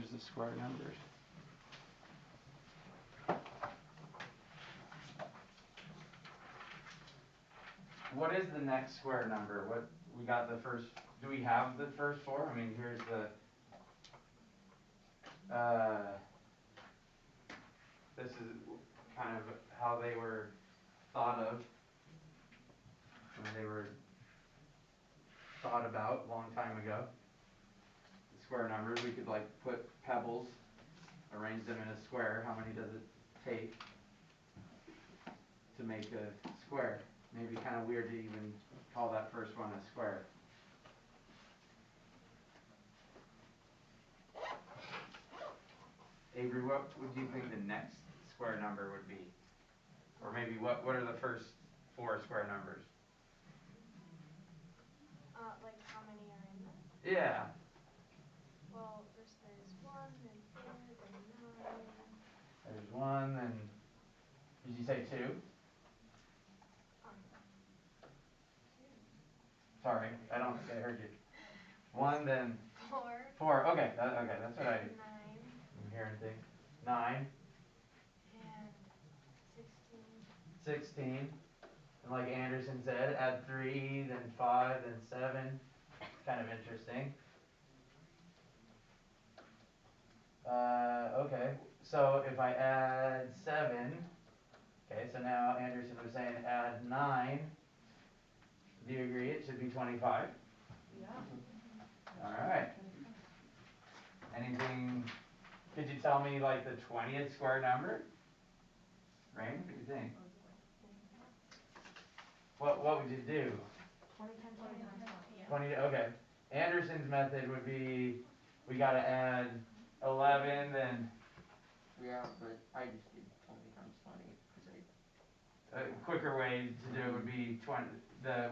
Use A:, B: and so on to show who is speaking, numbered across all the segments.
A: There's the square numbers. What is the next square number? What we got the first? Do we have the first four? I mean, here's the. This is kind of how they were thought of when they were thought about a long time ago. The square numbers, we could like put pebbles, arrange them in a square. How many does it take to make a square? Maybe kind of weird to even call that first one a square. Avery, what would you think the next square number would be? Or maybe what are the first four square numbers?
B: Like how many are in them?
A: Yeah.
B: Well, first there's 1, then 4, then 9.
A: There's 1, then did you say 2?
B: 2.
A: Sorry, I don't think I heard you. 1, then
B: 4.
A: 4. Okay, okay, that's what I'm
B: 9.
A: hearing things. 9.
B: And 16.
A: 16. And like Anderson said, add 3, then 5, then 7. Kind of interesting. Okay, so if I add 7, okay, so now Anderson was saying add 9. Do you agree it should be 25?
C: Yeah.
A: All right. Anything, could you tell me like the 20th square number? Rain, what do you think? What would you do?
C: 20 times 20 times 20, yeah.
A: 20, okay. Anderson's method would be, we gotta add 11, then
D: Yeah, but I just did 20 times 20 because
A: a quicker way to do it would be 20,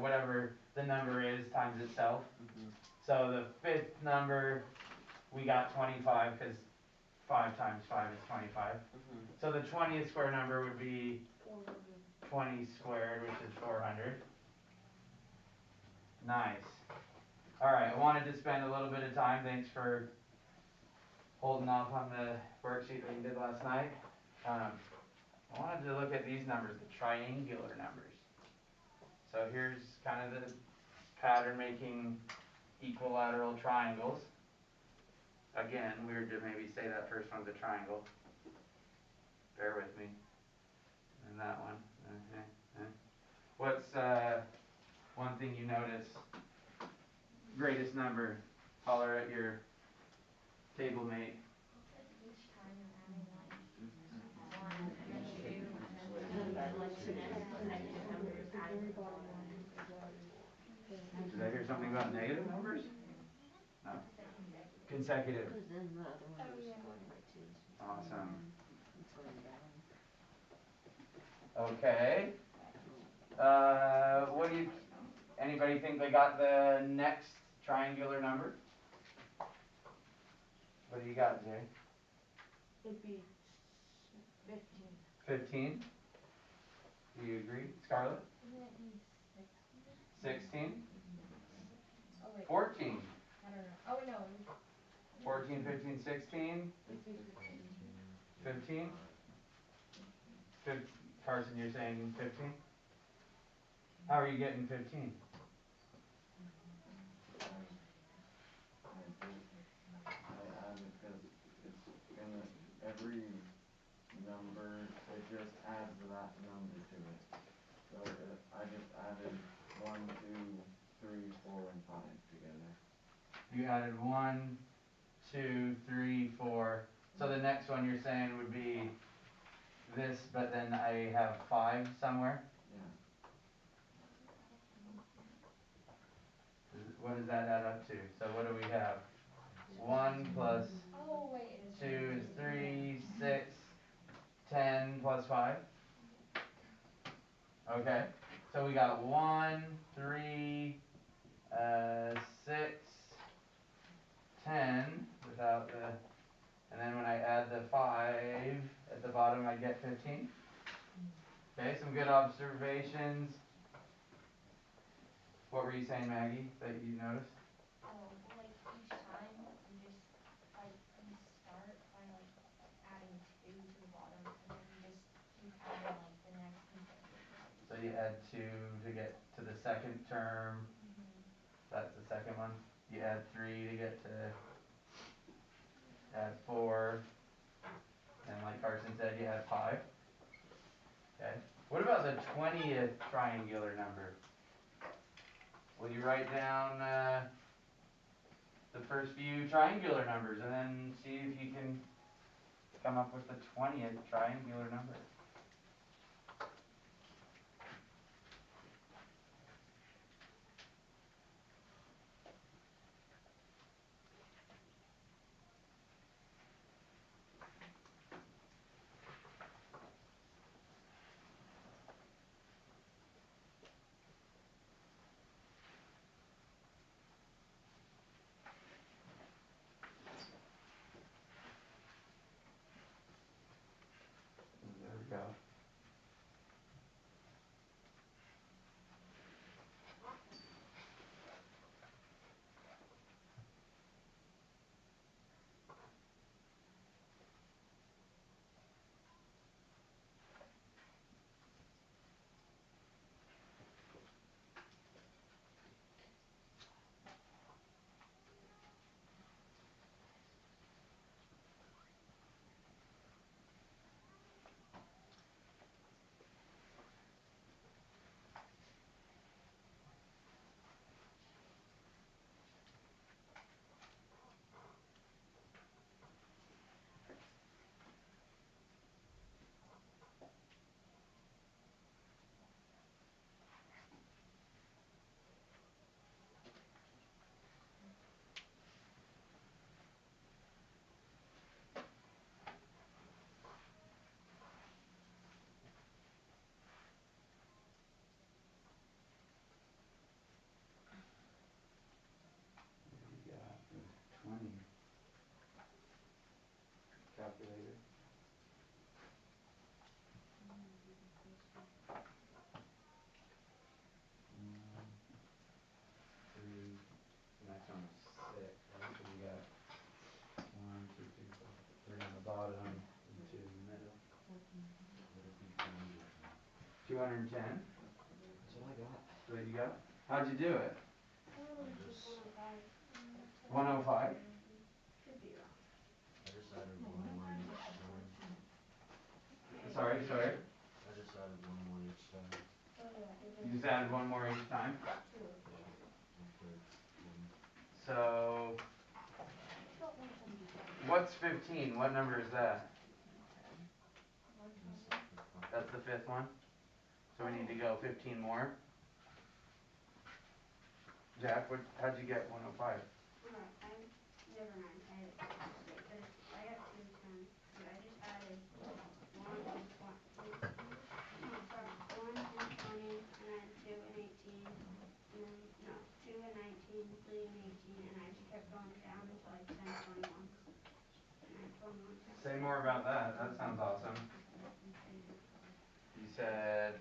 A: whatever the number is times itself. So the 5th number, we got 25 because 5 times 5 is 25. So the 20th square number would be 20 squared, which is 400. Nice. All right, I wanted to spend a little bit of time. Thanks for holding off on the worksheet that you did last night. I wanted to look at these numbers, the triangular numbers. So here's kind of the pattern making equilateral triangles. Again, weird to maybe say that first one's a triangle. Bear with me. And that one. What's one thing you notice? Greatest number. Holler at your table mate.
B: Like each time you're adding like 1 and then 2 and then 3 and like the next consecutive number is adding like 1.
A: Did I hear something about negative numbers? No. Consecutive.
C: Because then the other one
B: Oh,
C: was
B: yeah.
C: going by 2.
A: Awesome.
C: And going down.
A: Okay. What do you, anybody think they got the next triangular number? What do you got, Jay?
C: It'd be 15.
A: 15? Do you agree, Scarlett?
B: Wouldn't it be 16?
A: 16?
B: Oh, wait.
A: 14.
B: I don't know. Oh, no.
A: 14, 15, 16? 15? Carson, you're saying 15? How are you getting 15?
E: I added because it's gonna, every number, it just adds that number to it. So I just added 1, 2, 3, 4, and 5 together.
A: You added 1, 2, 3, 4. So the next one you're saying would be this, but then I have 5 somewhere?
E: Yeah.
A: What does that add up to? So what do we have? 1 plus
B: Oh, wait. It is
A: 2 is 3, 6, 10 plus 5? Okay. So we got 1, 3, 6, 10 without the, and then when I add the 5 at the bottom I get 15. Okay, some good observations. What were you saying, Maggie, that you noticed?
B: Oh, like each time you just, like, you
A: you add 2 to get to the second term. That's the second one. You add 3 to get to, add 4. And like Carson said, you add 5. Okay. What about the 20th triangular number? Will you write down the first few triangular numbers and then see if you can come up with the 20th triangular number? There we go. What do you got for 20? Calculator. 1, 3. The next one was 6, right? So we got 1, 2, 3, 4, 3 on the bottom and 2 in the middle. 210.
F: That's what I got.
A: There you go. How'd you do it?
B: Probably
F: I
B: just
F: just
B: 105.
A: 105.
B: Could be wrong.
F: I just added one more each time.
B: Maybe.
A: Sorry.
F: I just added one more each time.
B: Oh yeah, it
A: You
B: is
A: just added one more each time.
B: 2 of
F: Yeah.
B: 10.
F: After 20.
A: So
B: About 175.
A: what's 15? What number is that?
F: That's the
B: 120.
F: fifth one.
A: That's the fifth one. So we need to go 15 more. Jack, how'd you get 105?
B: Never mind. I had a mistake. But it's I got 210. But I just added 1 and 20. No, sorry. 1 and 20, and then 2 and 18, and then no, 2 and 19, 3 and 18, and I just kept going down until like 10 21s, and then 21 times.
A: Say more about that. That sounds awesome. You said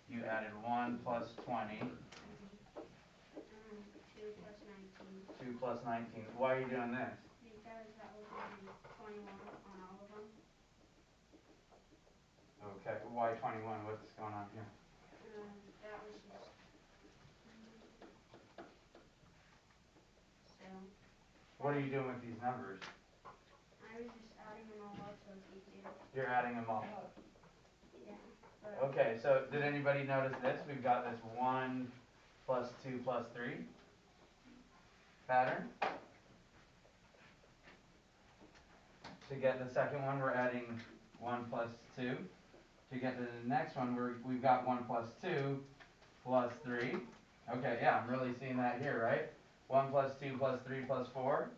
A: you added 1 plus 20.
B: And then 2 plus 19.
A: 2 plus 19. Why are you doing this?
B: Because that will give me 21 on all of them.
A: Okay, why 21? What's going on here?
B: That was just so.
A: What are you doing with these numbers?
B: I was just adding them all up so it's easier.
A: You're adding them all up.
B: Yeah. But
A: Okay, so did anybody notice this? We've got this 1 plus 2 plus 3 pattern. To get the second one, we're adding 1 plus 2. To get to the next one, we've got 1 plus 2 plus 3. Okay, yeah, I'm really seeing that here, right? 1 plus 2 plus 3 plus 4.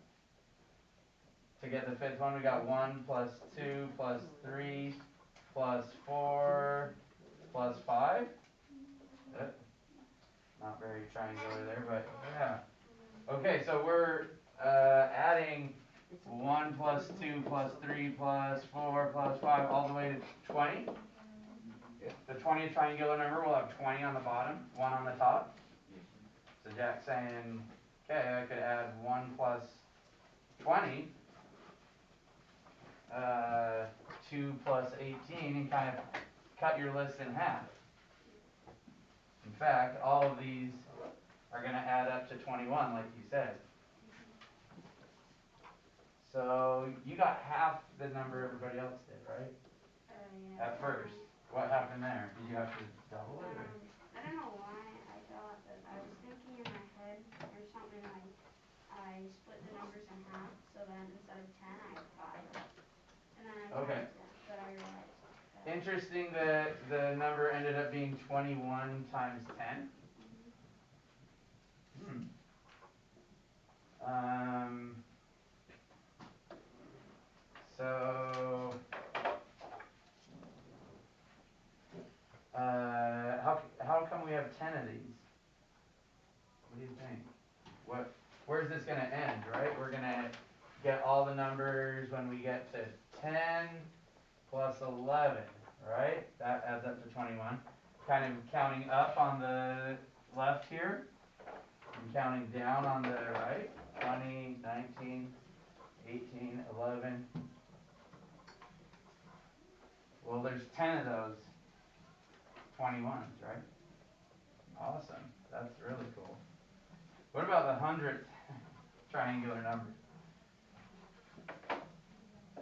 A: To get the fifth one, we got 1 plus 2 plus 3 plus 4 plus 5. Not very triangular there, but yeah. Okay, so we're adding 1 plus 2 plus 3 plus 4 plus 5 all the way to 20. The 20th triangular number will have 20 on the bottom, 1 on the top. So Jack's saying, okay, I could add 1 plus 20, 2 plus 18, and kind of cut your list in half. fact, all of these are gonna add up to 21, like you said. So you got half the number everybody else did, right?
B: Yeah.
A: At first. What happened there? Did you have to double it or?
B: I don't know why I thought that I was thinking in my head or something like I split the numbers in half, so then instead of 10 I had 5. And then I
A: Okay.
B: times it, but I realized that.
A: Interesting that the number ended up being 21 times 10. So, how come we have 10 of these? What do you think? Where's this gonna end, right? We're gonna get all the numbers when we get to 10 plus 11, right? That adds up to 21. Kind of counting up on the left here and counting down on the right. 20, 19, 18, 11. Well, there's 10 of those 21s, right? Awesome. That's really cool. What about the 100th triangular number?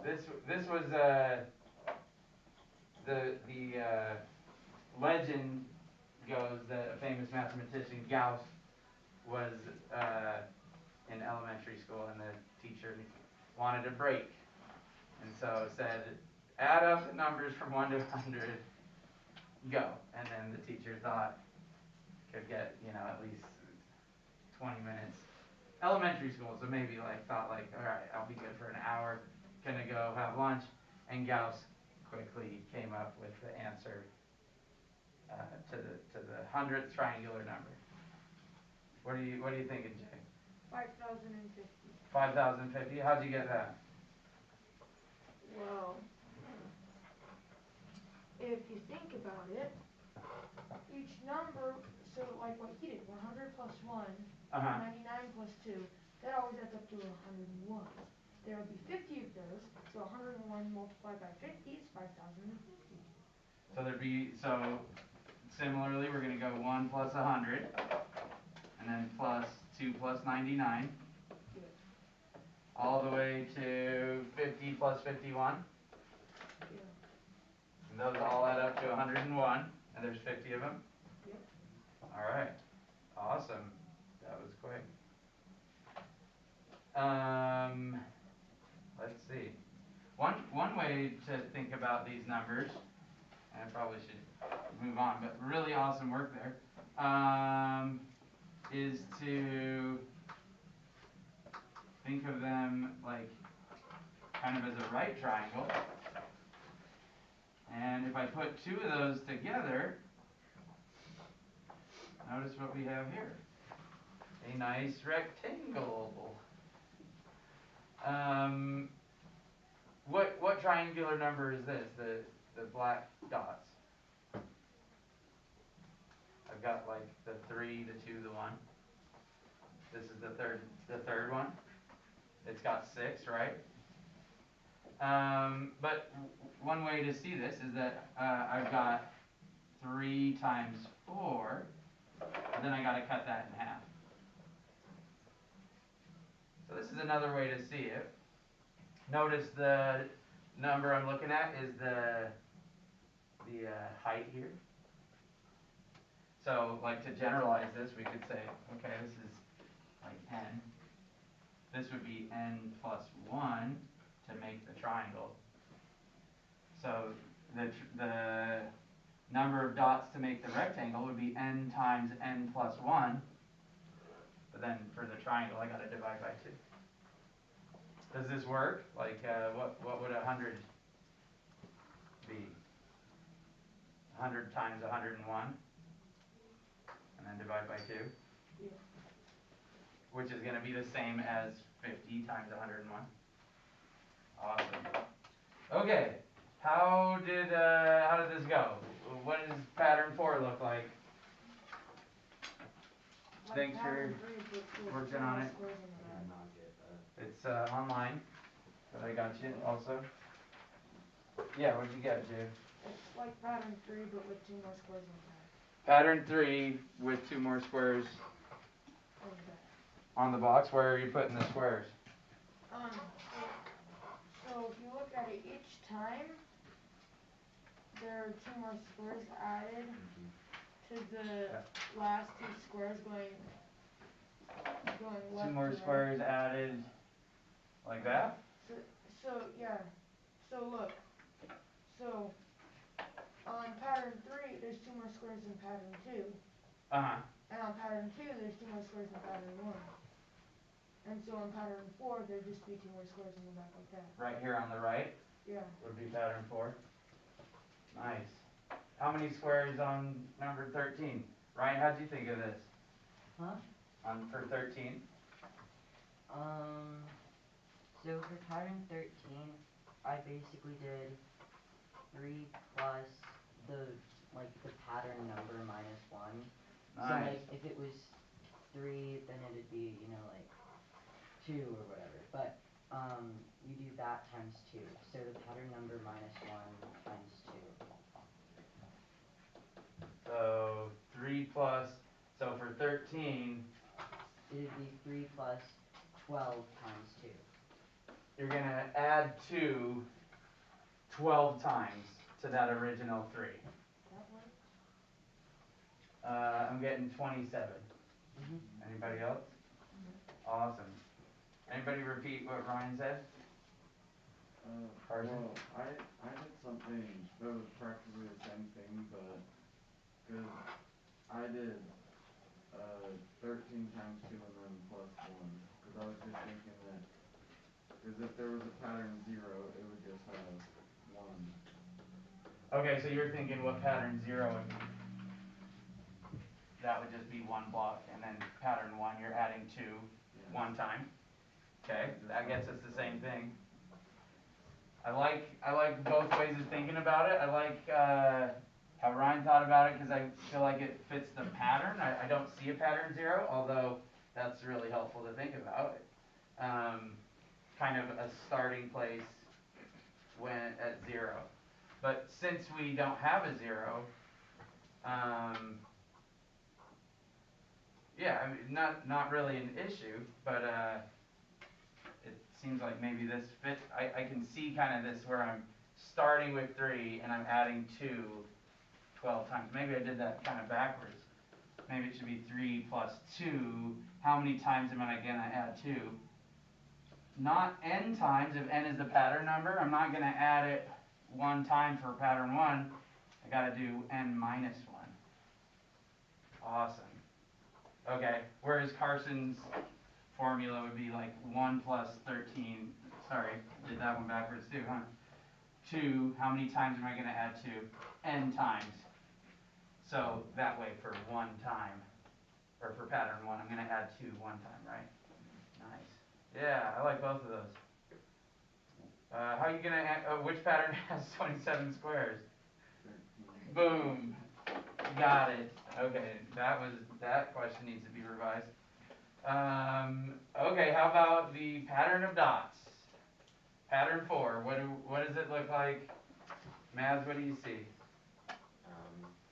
A: This was the legend goes that a famous mathematician Gauss was in elementary school and the teacher wanted a break, and so said, add up the numbers from 1 to 100, go. And then the teacher thought could get, at least 20 minutes. Elementary school, so maybe thought all right, I'll be good for an hour, gonna go have lunch, and Gauss quickly came up with the answer to the 100th triangular number. What are you thinking, Jay?
C: 5,050.
A: 5,050. How'd you get that?
C: Well, if you think about it, each number, so like what he did, 100 plus 1, 99 plus 2, that always adds up to 101. There would be 50 of those, so 101 multiplied by 50 is 5,050.
A: So similarly, we're gonna go 1 plus 100, and then plus 2 plus 99,
C: Yep.
A: all the way to 50 plus 51.
C: Yeah.
A: And those all add up to 101, and there's 50 of them?
C: Yep.
A: Alright, awesome. That was quick. Let's see. One way to think about these numbers, and I probably should move on, but really awesome work there, is to think of them like kind of as a right triangle. And if I put two of those together, notice what we have here. A nice rectangle. What triangular number is this? The black dots. I've got the 3, the 2, the 1. This is the third one. It's got 6, right? But one way to see this is that I've got 3 times 4, and then I got to cut that in half. So this is another way to see it. Notice the number I'm looking at is the height here. So to generalize this, we could say, okay, this is n. This would be n plus 1 to make the triangle. So the number of dots to make the rectangle would be n times n plus 1. But then for the triangle, I got to divide by 2. Does this work? What would 100 be? 100 times 101, and then divide by 2.
C: Yeah.
A: Which is going to be the same as 50 times 101. Awesome. Okay, how did this go? What does pattern 4 look like? Thanks for working on it.
F: I did not get that.
A: It's online, but I got you also. Yeah, what'd you get, Jay?
C: It's like pattern 3, but with 2 more squares on the back.
A: Pattern 3 with 2 more squares
C: What was that?
A: on the box. Where are you putting the squares?
C: So if you look at it each time, there are 2 more squares added to the last 2 squares going left
A: 2 more
C: to right.
A: squares added like that?
C: So yeah. So look. So on pattern 3, there's 2 more squares in pattern 2.
A: Uh-huh.
C: And on pattern 2, there's 2 more squares in pattern 1. And so on pattern 4, there'd just be 2 more squares in the back like that.
A: Right here on the right?
C: Yeah.
A: Would be pattern 4. Nice. How many squares on number 13? Ryan, how'd you think of this?
G: Huh?
A: For 13?
G: So for pattern 13, I basically did 3 plus the pattern number minus 1.
A: Nice.
G: So like if it was 3, then it'd be, 2 or whatever. But you do that times 2. So the pattern number minus 1 times 2.
A: So 3 plus, so for 13,
G: It'd be 3 plus 12 times 2.
A: you're going to add 2 12 times to that original 3.
C: That works.
A: I'm getting 27. Anybody else? Awesome. Anybody repeat what Ryan said? Carson?
E: Well, I did something that was practically the same thing, but, cause I did, 13 times 2 and then plus 1, cause I was just thinking that, cause if there was a pattern 0, it would just have 1.
A: Okay, so you're thinking what pattern 0 would be. That would just be 1 block, and then pattern 1, you're adding 2 1 time. Okay, that gets us the same thing. I like both ways of thinking about it. I like how Ryan thought about it because I feel like it fits the pattern. I don't see a pattern 0, although that's really helpful to think about. Kind of a starting place when at 0. But since we don't have a 0, yeah, I mean, not really an issue, but it seems like maybe this fits. I can see kind of this where I'm starting with 3 and I'm adding 2 12 times. Maybe I did that kind of backwards. Maybe it should be 3 plus 2. How many times am I going to add 2? Not n times, if n is the pattern number. I'm not going to add it 1 time for pattern 1. I got to do n minus 1. Awesome. Okay, whereas Carson's formula would be like 1 plus 13, sorry, did that one backwards too, huh? 2, how many times am I going to add 2? N times. So that way for 1 time, or for pattern 1, I'm going to add 2 1 time, right? Nice. Yeah, I like both of those. How are you going to add, which pattern has 27 squares?
E: 13.
A: Boom. Got it. Okay, that question needs to be revised. Okay, how about the pattern of dots? Pattern 4. What does it look like? Maz, what do you see?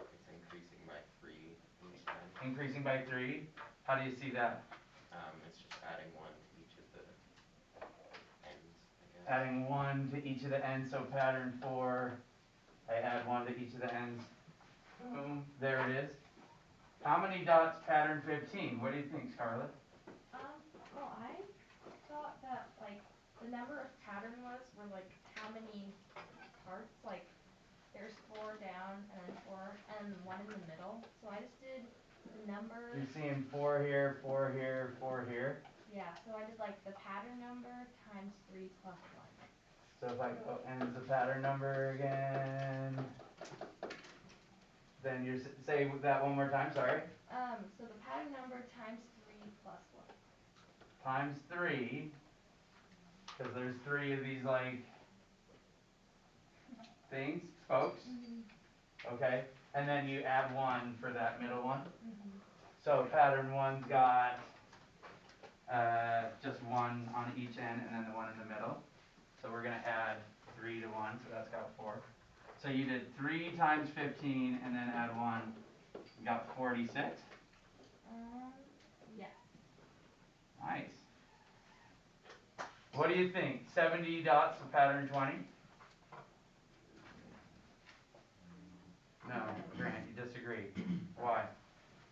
F: It's increasing by 3 each time.
A: Increasing by 3. How do you see that?
F: It's just adding 1 to each of the ends, I guess.
A: Adding 1 to each of the ends. So pattern 4, I add 1 to each of the ends. Boom. There it is. How many dots pattern 15? What do you think, Scarlett?
H: Well, I thought that, like, the number of pattern were, like, how many parts, like, there's 4 down, and then 4, and then 1 in the middle, so I just did the number.
A: You're seeing 4 here, 4 here, 4 here?
H: Yeah, so I did, like, the pattern number times 3 plus 1.
A: So if I go, n's the pattern number again, then you're, say that one more time, sorry.
H: So the pattern number times 3 plus 1.
A: Times 3, because there's 3 of these, like, things, spokes. Okay, and then you add 1 for that middle one. So pattern 1's got just 1 on each end and then the 1 in the middle. So we're going to add 3 to 1, so that's got 4. So you did 3 times 15 and then add 1. got 46.
H: Yeah.
A: Nice. What do you think? 70 dots of pattern 20? No, Grant, you disagree. Why?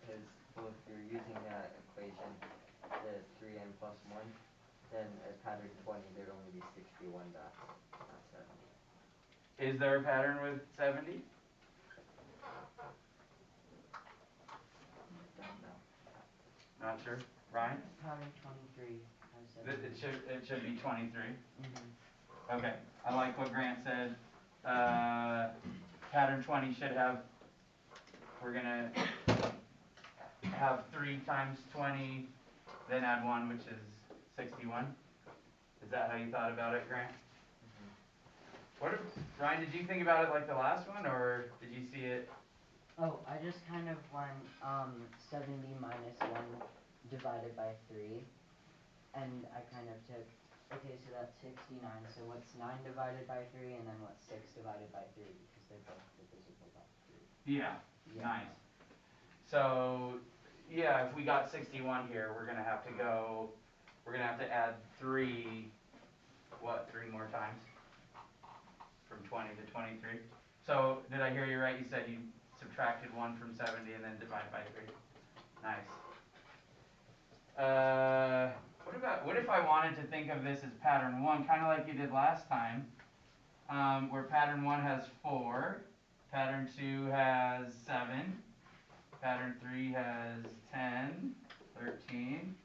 D: Because, well, if you're using that equation, the 3n plus 1, then at pattern 20 there'd only be 61 dots, not 70.
A: Is there a pattern with 70?
D: Don't know.
A: Not sure. Ryan?
G: Pattern 23 has
A: It
G: 70.
A: should be 23.
G: Mm-hmm.
A: Okay, I like what Grant said. Pattern 20 should have, we're gonna have 3 times 20, then add 1, which is 61. Is that how you thought about it, Grant? What if, Ryan, did you think about it like the last one, or did you see it?
G: Oh, I just kind of went 70 minus 1 divided by 3, and I kind of took, okay, so that's 69, so what's 9 divided by 3, and then what's 6 divided by 3, because they're both divisible by 3.
A: Yeah, nice. So, yeah, if we got 61 here, we're gonna have to add 3, 3 more times? From 20 to 23. So, did I hear you right? You said you subtracted 1 from 70 and then divide by 3. Nice. What if I wanted to think of this as pattern 1, kind of like you did last time, where pattern 1 has 4, pattern 2 has 7, pattern 3 has 10, 13.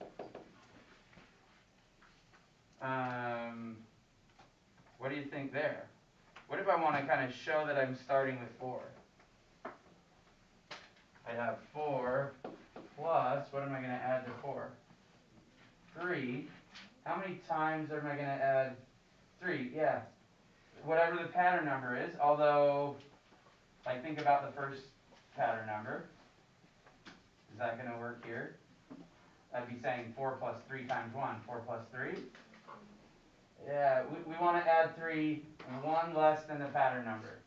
A: What do you think there? What if I want to kind of show that I'm starting with 4? I have 4 plus, what am I going to add to 4? 3. How many times am I going to add 3? Yeah, whatever the pattern number is, although if I think about the first pattern number, is that going to work here? I'd be saying 4 plus 3 times 1, 4 plus 3. Yeah, we want to add 3, 1 less than the pattern number.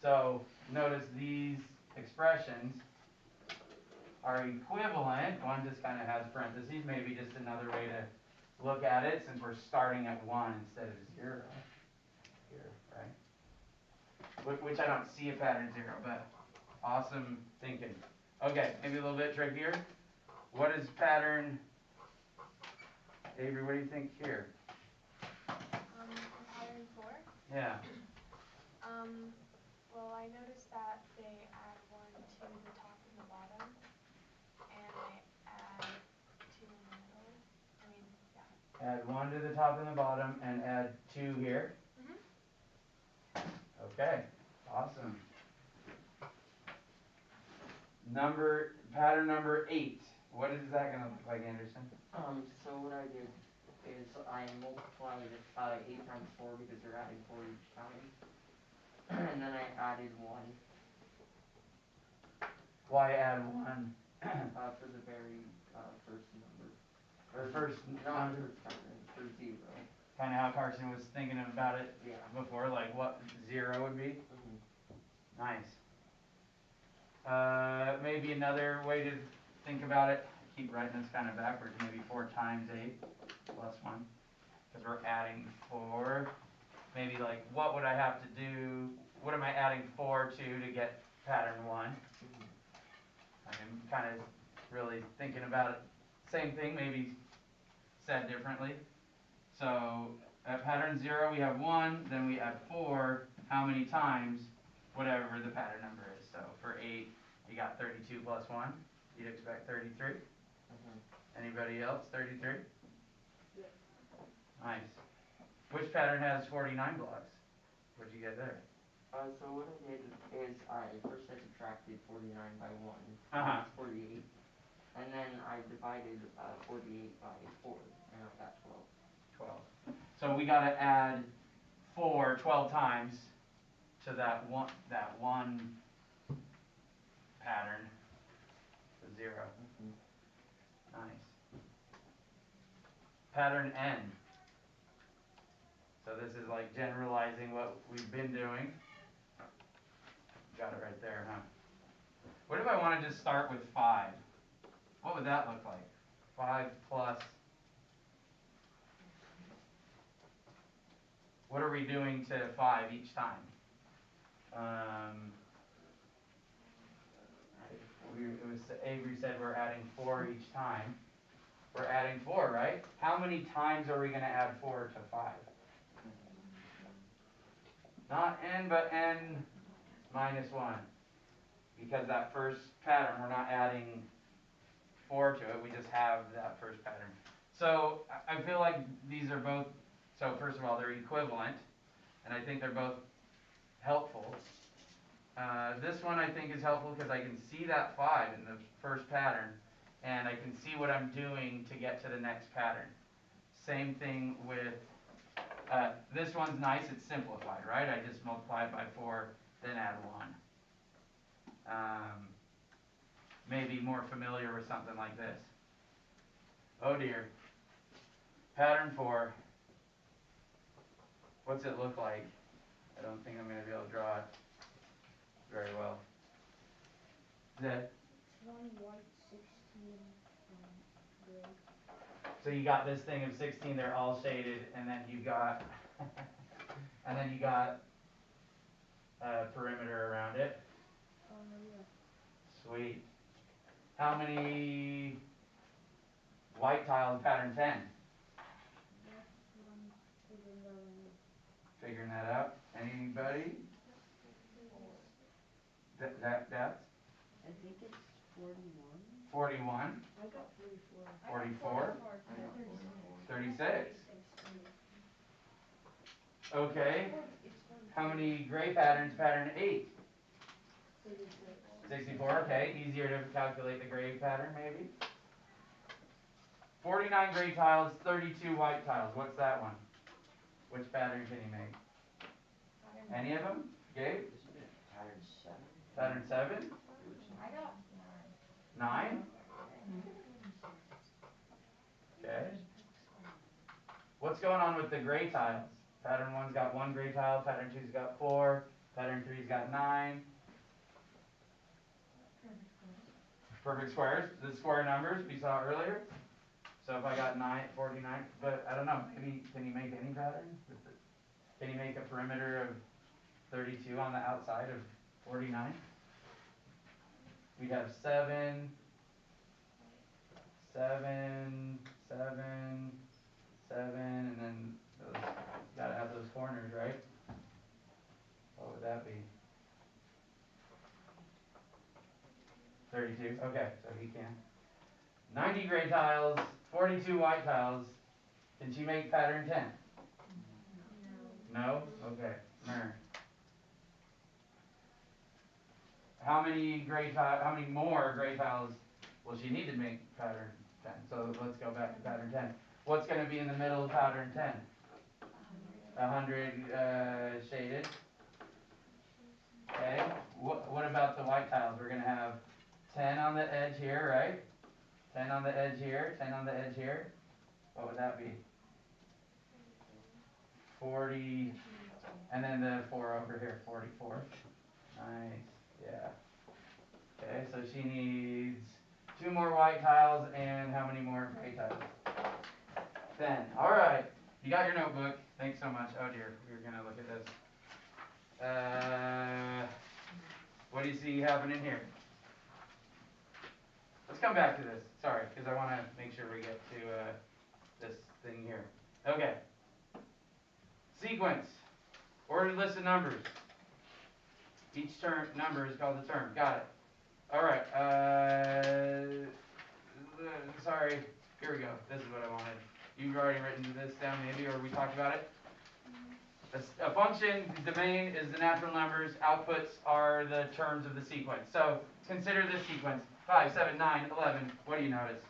A: So notice these expressions are equivalent. One just kind of has parentheses, maybe just another way to look at it since we're starting at 1 instead of 0 here, right? Which I don't see a pattern 0, but awesome thinking. Okay, maybe a little bit trickier. What is pattern, Avery, what do you think here?
I: For pattern 4?
A: Yeah.
I: Well, I noticed that they add 1 to the top and the bottom, and they add 2 in the middle. I mean, yeah.
A: Add 1 to the top and the bottom, and add 2 here. Okay, awesome. Pattern number 8. What is that going to look like, Anderson?
D: So what I did is I multiplied 8 times 4 because they're adding 4 each time. And then I added 1.
A: Why add 1?
D: For the very first number.
A: Or first
D: Not
A: number?
D: first pattern, for 0.
A: Kind of how Carson was thinking about it
D: Yeah.
A: before, like what 0 would be? Nice. Maybe another way to think about it, I keep writing this kind of backwards, maybe 4 times 8 plus 1, because we're adding 4. Maybe like, what would I have to do, what am I adding 4 to get pattern 1? I'm kind of really thinking about it, same thing, maybe said differently. So at pattern 0 we have 1, then we add 4, how many times, whatever the pattern number is. So for 8, you got 32 plus 1, you'd expect 33. Anybody else, 33?
C: Yeah.
A: Nice. Which pattern has 49 blocks? What'd you get there?
D: So what I did is I subtracted 49 by 1,
A: Uh-huh.
D: 48. And then I divided 48 by 4, and I got 12.
A: 12. So we got to add 4 12 times to that one pattern, the 0. Nice. Pattern N. So this is like generalizing what we've been doing. Got it right there, huh? What if I wanted to start with 5? What would that look like? 5 plus. What are we doing to 5 each time? Avery said we're adding 4 each time. We're adding 4, right? How many times are we going to add 4 to 5? Not n, but n minus 1. Because that first pattern, we're not adding 4 to it, we just have that first pattern. So I feel like these are both, so first of all, they're equivalent, and I think they're both helpful. This one I think is helpful because I can see that 5 in the first pattern, and I can see what I'm doing to get to the next pattern. Same thing with, this one's nice, it's simplified, right? I just multiply it by 4, then add 1. Maybe more familiar with something like this. Oh dear. Pattern 4. What's it look like? I don't think I'm going to be able to draw it very well. Zed?
C: 1 white, 16 gray.
A: So you got this thing of 16, they're all shaded, and then you got and then you got a perimeter around it.
C: Yeah.
A: Sweet. How many white tiles pattern 10?
C: That's what I'm figuring out right now.
A: Figuring that out. Anybody? That's?
G: I think it's 41.
A: 41.
C: I got 44.
A: 44.
E: I got 44.
A: 36. Okay.
C: It's 44.
A: How many gray patterns pattern 8?
C: 36.
A: 64, okay. Easier to calculate the gray pattern, maybe. 49 gray tiles, 32 white tiles. What's that one? Which pattern can you make? Any of them? Gabe?
F: Isn't it pattern 7?
A: Pattern 7?
H: I got
A: 9?
C: Mm-hmm.
A: Okay. What's going on with the gray tiles? Pattern 1's got 1 gray tile, pattern 2's got 4, pattern 3's got 9. Perfect squares, the square numbers we saw earlier. So if I got 49, but I don't know, maybe, can you make any pattern? Can you make a perimeter of 32 on the outside of 49? We'd have 7, 7, 7, 7, and then those, you gotta have those corners, right? What would that be? 32, okay, so he can. 90 gray tiles, 42 white tiles. Can she make pattern 10? No? Okay. Mer. How many more gray tiles will she need to make pattern 10? So let's go back to pattern 10. What's going to be in the middle of pattern 10? 100 shaded. Okay. What about the white tiles? We're going to have 10 on the edge here, right? 10 on the edge here, 10 on the edge here. What would that be? 40, and then the 4 over here, 44. Nice, yeah. Okay, so she needs 2 more white tiles and how many more gray tiles? 10. All right, you got your notebook. Thanks so much. Oh dear, we were gonna look at this. What do you see happening here? Let's come back to this. Sorry, because I want to make sure we get to this thing here. Okay. Sequence. Ordered list of numbers. Each term number is called a term. Got it. All right. Sorry. Here we go. This is what I wanted. You've already written this down, maybe, or we talked about it. A function, the domain is the natural numbers. Outputs are the terms of the sequence. So consider this sequence: 5, 7, 9, 11. What do you notice?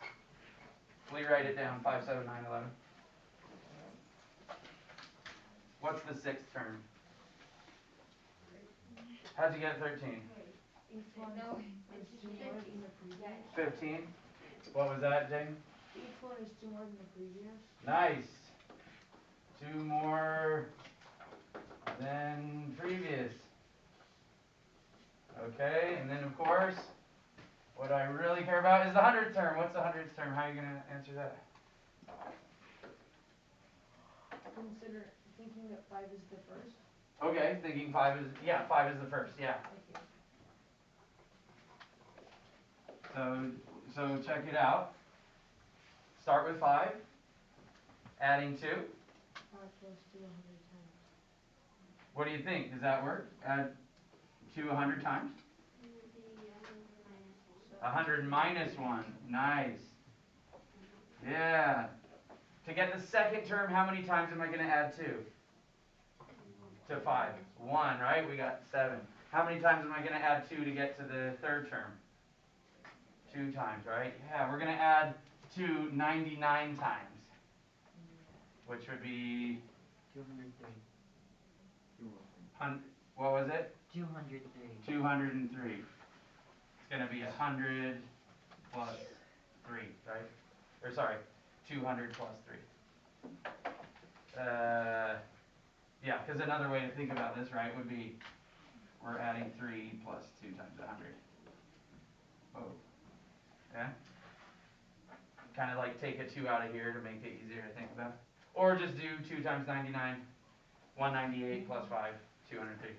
A: Will you write it down? 5, 7, 9, 11. What's the sixth term? How'd you get 13?
C: Each one is 2 more than the previous.
A: 15? What was that, Jane?
C: Each one is 2 more than the previous.
A: Nice. 2 more than previous. Okay, and then of course, What I really care about is the hundredth term. What's the hundredth term? How are you going to answer that?
C: Consider thinking that 5 is the first.
A: Okay, thinking 5 is, yeah, 5 is the first, yeah. So check it out. Start with 5, adding 2.
C: 5 plus 2 100 times.
A: What do you think? Does that work? Add 2 100 times?
B: It would be 100 minus 1.
A: 100 minus 1. Nice. Yeah. To get the second term, how many times am I going to add 2? To 5. 1, right? We got 7. How many times am I going to add 2 to get to the third term? 2 times, right? Yeah, we're going to add 2 99 times. Which would be
G: 203.
A: What was it?
G: 203.
A: 203. It's going to be 100 plus 3, right? Or sorry, 200 plus 3. Yeah, because another way to think about this, right, would be we're adding 3 plus 2 times 100. Oh. Yeah? Kind of like take a 2 out of here to make it easier to think about. Or just do 2 times 99, 198 plus 5, 203.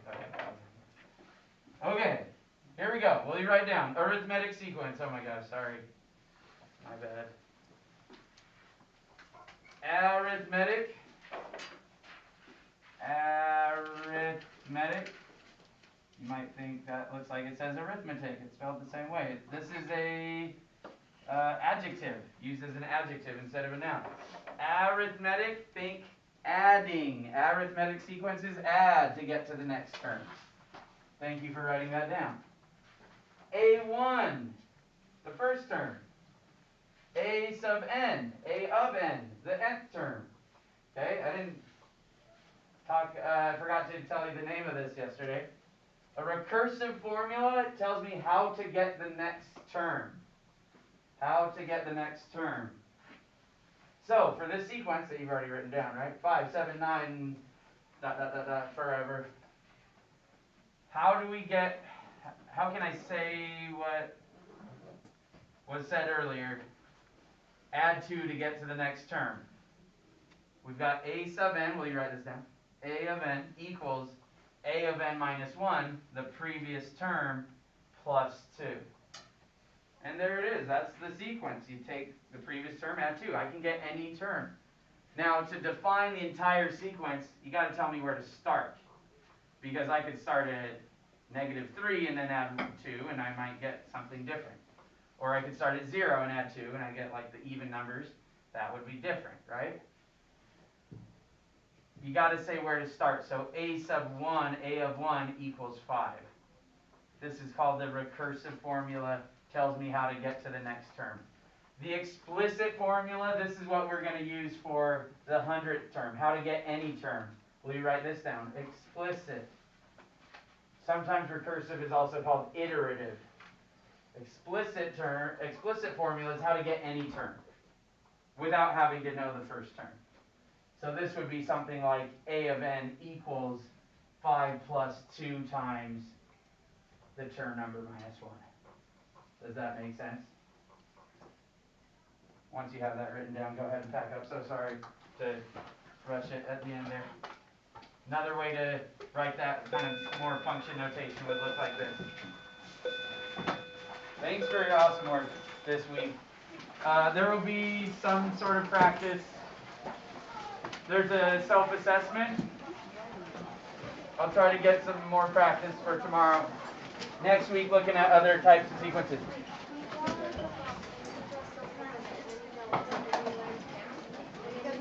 A: Okay, here we go. Will you write down arithmetic sequence? Oh my gosh, sorry. My bad. Arithmetic. You might think that looks like it says arithmetic. It's spelled the same way. This is a adjective, used as an adjective instead of a noun. Arithmetic, think adding. Arithmetic sequences add to get to the next term. Thank you for writing that down. A1, the first term. A sub n, A of n, the nth term. Okay, I forgot to tell you the name of this yesterday. A recursive formula tells me how to get the next term. How to get the next term. So, for this sequence that you've already written down, right? 5, 7, 9, ... forever. How can I say what was said earlier? Add 2 to get to the next term. We've got A sub n, will you write this down? A of n equals A of n minus 1, the previous term, plus 2. And there it is, that's the sequence. You take the previous term, add 2. I can get any term. Now, to define the entire sequence, you got to tell me where to start. Because I could start at -3 and then add 2, and I might get something different. Or I could start at 0 and add 2, and I get like the even numbers. That would be different, right? You got to say where to start. So A sub 1, A of 1 equals 5. This is called the recursive formula. Tells me how to get to the next term. The explicit formula, this is what we're going to use for the 100th term. How to get any term. Will you write this down? Explicit. Sometimes recursive is also called iterative. Explicit formula is how to get any term without having to know the first term. So this would be something like A of n equals 5 plus 2 times the term number minus 1. Does that make sense? Once you have that written down, go ahead and pack up. So sorry to rush it at the end there. Another way to write that kind of more function notation would look like this. Thanks for your awesome work this week. There will be some sort of practice. There's a self-assessment. I'll try to get some more practice for tomorrow. Next week, looking at other types of sequences.